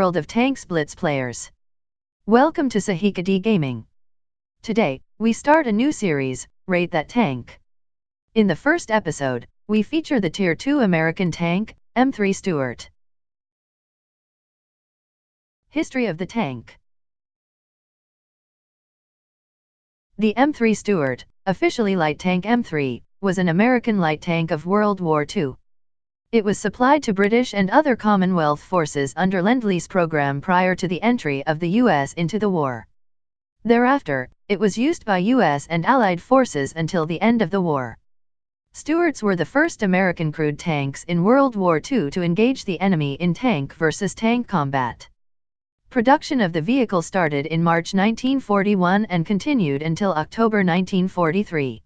world of tanks blitz players. Welcome to Sahikadi Gaming. Today, we start a new series, Rate That Tank. In the first episode, we feature the Tier 2 American tank, M3 Stuart. History of the tank. The M3 Stuart, officially light tank M3, was an American light tank of World War II. It was supplied to British and other Commonwealth forces under Lend-Lease program prior to the entry of the US into the war. Thereafter, it was used by US and Allied forces until the end of the war. Stuarts were the first American crewed tanks in World War II to engage the enemy in tank versus tank combat. Production of the vehicle started in March 1941 and continued until October 1943.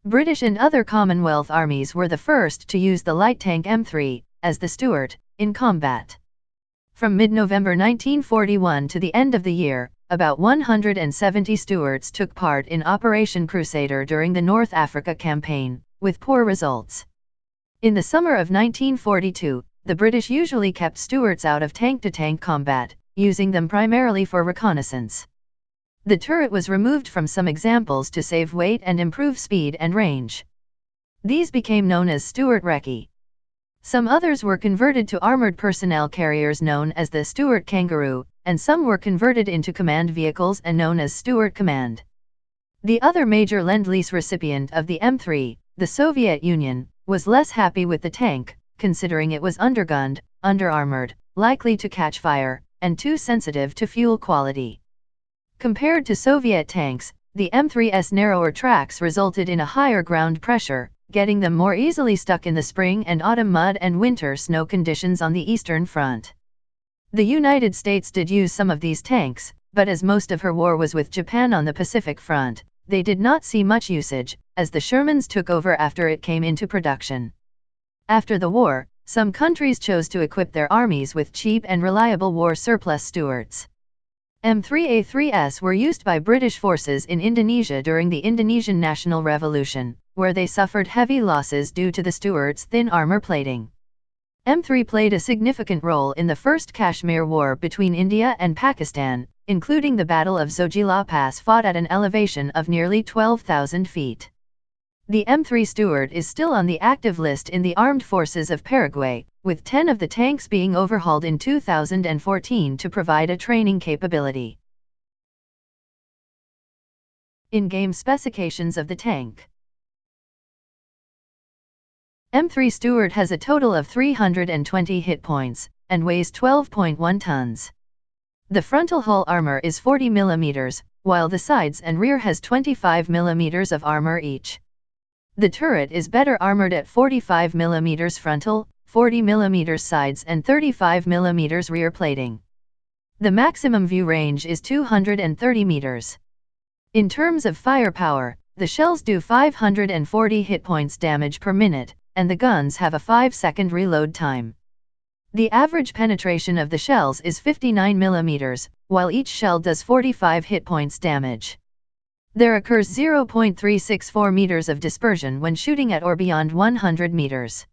British and other Commonwealth armies were the first to use the light tank M3, as the Stuart, in combat. From mid-November 1941 to the end of the year, about 170 Stuarts took part in Operation Crusader during the North Africa campaign, with poor results. In the summer of 1942, the British usually kept Stuarts out of tank-to-tank combat, using them primarily for reconnaissance. The turret was removed from some examples to save weight and improve speed and range. These became known as Stuart Recce. Some others were converted to armored personnel carriers known as the Stuart Kangaroo, and some were converted into command vehicles and known as Stuart Command. The other major Lend-Lease recipient of the M3, the Soviet Union, was less happy with the tank, considering it was undergunned, underarmored, likely to catch fire, and too sensitive to fuel quality. Compared to Soviet tanks, the M3's narrower tracks resulted in a higher ground pressure, getting them more easily stuck in the spring and autumn mud and winter snow conditions on the Eastern Front. The United States did use some of these tanks, but as most of her war was with Japan on the Pacific Front, they did not see much usage, as the Shermans took over after it came into production. After the war, some countries chose to equip their armies with cheap and reliable war surplus Stuarts. M3A3s were used by British forces in Indonesia during the Indonesian National Revolution, where they suffered heavy losses due to the Stuarts' thin armor plating. M3 played a significant role in the First Kashmir War between India and Pakistan, including the Battle of Zojila Pass fought at an elevation of nearly 12,000 feet. The M3 Stuart is still on the active list in the Armed Forces of Paraguay, with 10 of the tanks being overhauled in 2014 to provide a training capability. In-game specifications of the tank. M3 Stuart has a total of 320 hit points, and weighs 12.1 tons. The frontal hull armor is 40 mm, while the sides and rear has 25 mm of armor each. The turret is better armored at 45 mm frontal, 40 mm sides and 35 mm rear plating. The maximum view range is 230 meters. In terms of firepower, the shells do 540 hit points damage per minute, and the guns have a 5-second reload time. The average penetration of the shells is 59 mm, while each shell does 45 hit points damage. There occurs 0.364 meters of dispersion when shooting at or beyond 100 meters.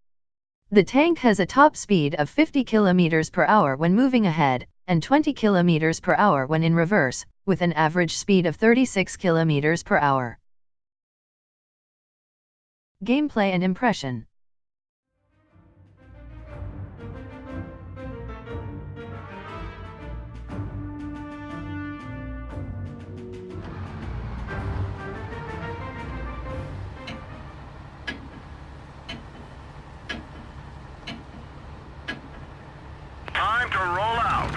The tank has a top speed of 50 km per hour when moving ahead, and 20 km per hour when in reverse, with an average speed of 36 km per hour. Gameplay and impression. Time to roll out.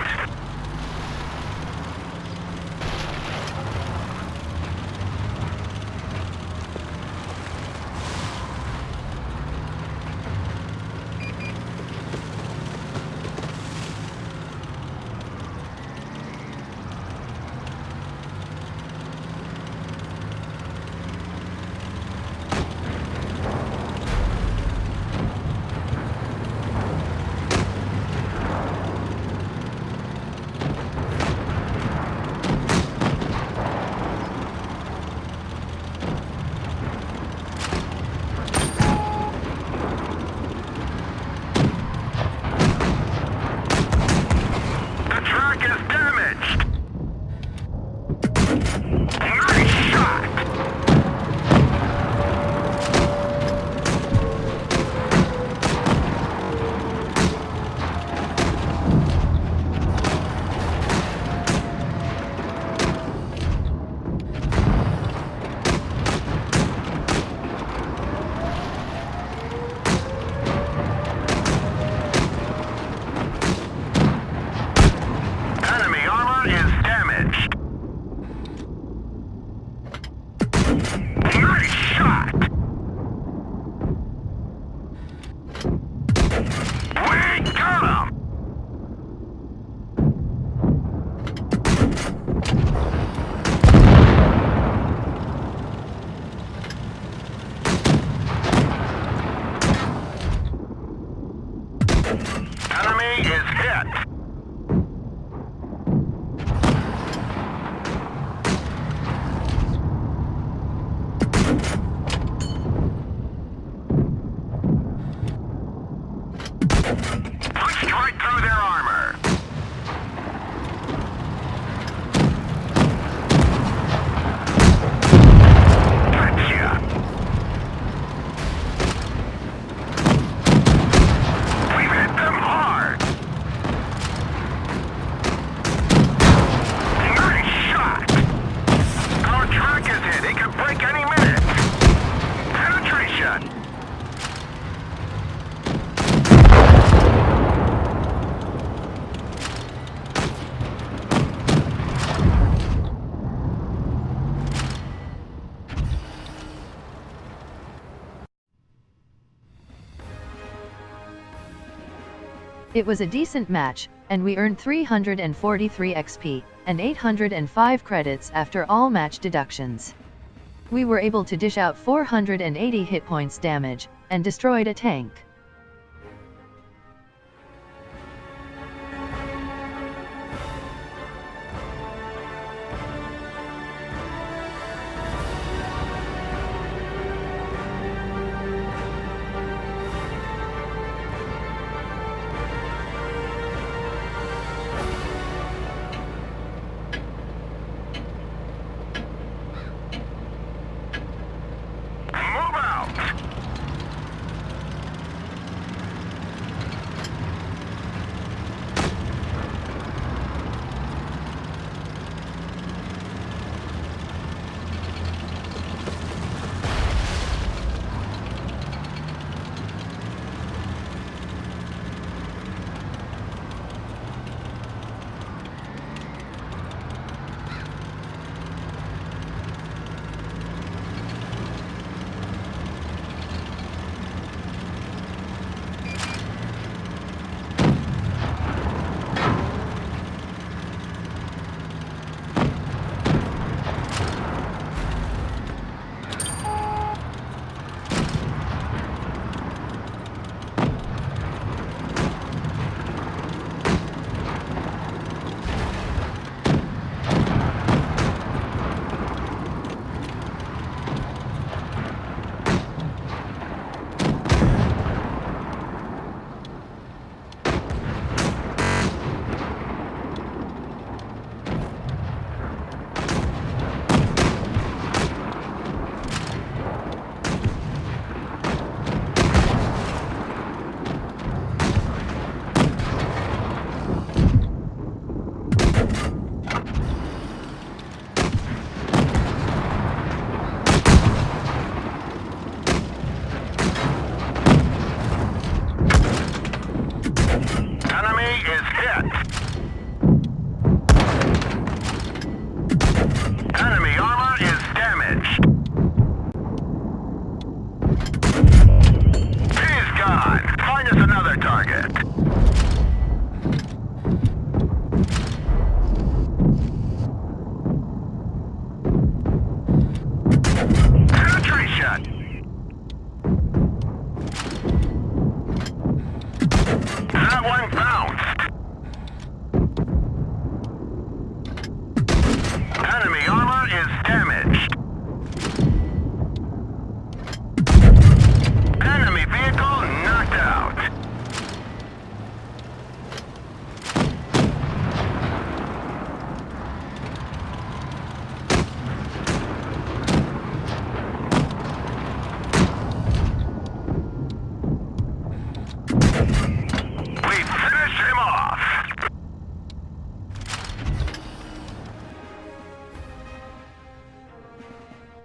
It was a decent match, and we earned 343 XP, and 805 credits after all match deductions. We were able to dish out 480 hit points damage, and destroyed a tank.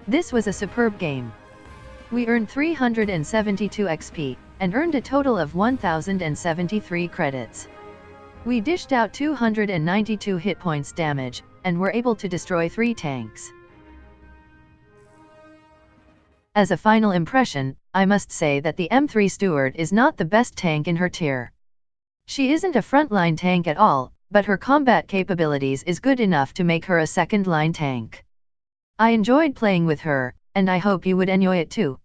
This was a superb game. We earned 372 XP, and earned a total of 1073 credits. We dished out 292 hit points damage, and were able to destroy 3 tanks. As a final impression, I must say that the M3 Stuart is not the best tank in her tier. She isn't a frontline tank at all, but her combat capabilities is good enough to make her a second-line tank. I enjoyed playing with her, and I hope you would enjoy it too.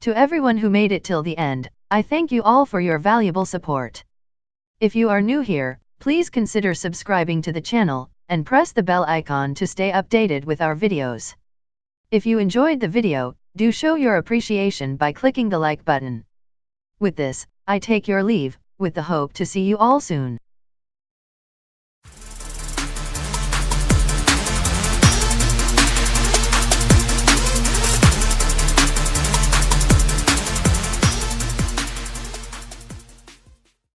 To everyone who made it till the end, I thank you all for your valuable support. If you are new here, please consider subscribing to the channel, and press the bell icon to stay updated with our videos. If you enjoyed the video, do show your appreciation by clicking the like button. With this, I take your leave, with the hope to see you all soon.